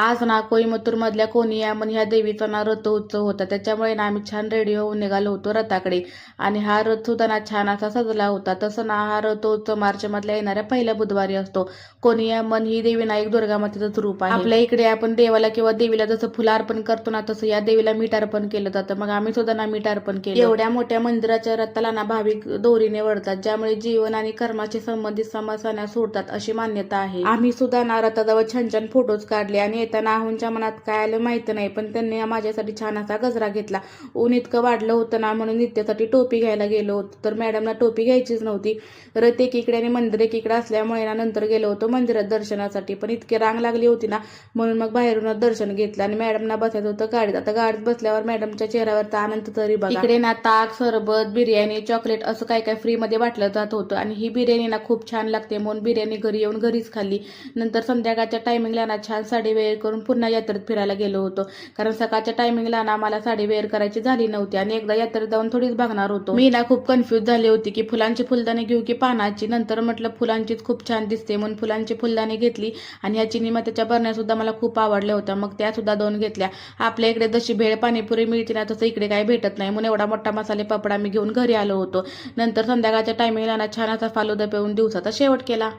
आज ना कोईमतूर मधल्या कोनियामन ह्या देवीचा ना रथोत्सव होता. त्याच्यामुळे ना आम्ही छान रेडी होऊन निघालो होतो रथाकडे. आणि हा रथ सुद्धा ना छान असा सजला होता. तसं ना हा रथोत्सव मार्च मधल्या येणाऱ्या पहिल्या बुधवारी असतो. कोनियामन ही देवी ना एक दुर्गा मातेचंच रूप आहे. आपल्या इकडे आपण देवाला किंवा देवीला जसं फुलं अर्पण करतो ना, तसं या देवीला मीठ अर्पण केलं जातं. मग आम्ही सुद्धा ना मीठ अर्पण केलं. एवढ्या मोठ्या मंदिराच्या रथाला ना भाविक दोरीने वळतात, ज्यामुळे जीवन आणि कर्माशी संबंधित समस्या सोडतात अशी मान्यता आहे. आम्ही सुद्धा ना रथाजवळ छान छान फोटोज काढले आणि येताना आहुंच्या मनात काय आलं माहिती नाही, पण त्यांनी माझ्यासाठी छान असा गजरा घेतला. ऊन इतकं वाढलं होतं ना, म्हणून नित्यासाठी टोपी घ्यायला गेलो होतो. तर मॅडमला टोपी घ्यायचीच नव्हती. रथ एकीकडे आणि मंदिर एकीकडे असल्यामुळे ना नंतर गेलो होतो मंदिरात दर्शनासाठी. पण इतकी रांग लागली होती ना, म्हणून मग बाहेरूनच दर्शन घेतलं. आणि मॅडमना बसायचं होतं गाडीत. आता गाडीत बसल्यावर मॅडमच्या चेहऱ्यावरचा आनंद तरी बघा. इकडे ना ताक, सरबत, बिर्याणी, चॉकलेट असं काय काय फ्री मध्ये वाटलं जात होतं. आणि ही बिर्याणी ना खूप छान लागते म्हणून बिर्याणी घरी येऊन घरीच खाल्ली. नंतर संध्याकाळच्या टायमिंगला ना छान साडी वेअर करून पुन्हा यात्रेत फिरायला गेलो होतो. कारण सकाळच्या टायमिंगला ना मला साडी वेअर करायची झाली नव्हती आणि एकदा यात्रेत जाऊन थोडीच बघणार होतो. मी ना खूप कन्फ्युज झाली होती की फुलांची फुलदाणी घेऊ की पानाची. नंतर म्हटलं फुलांचीच खूप छान दिसते म्हणून फुलांची फुलदाणी घेतली. आणि ह्या चिनीमात्याच्या बरण्या सुद्धा मला खूप आवडल्या होत्या, मग त्या सुद्धा 2 घेतल्या. आपल्या इकडे जशी भेळ पाणीपुरी मिळते ना, तसं इकडे काही भेटत नाही, म्हणून एवढा मोठा मसाले पापडा मी घेऊन घरी आलो होतो. नंतर संध्याकाळच्या टायमिंगला ना छान असा फालुदा पिऊन दिवसाचा शेवट केला.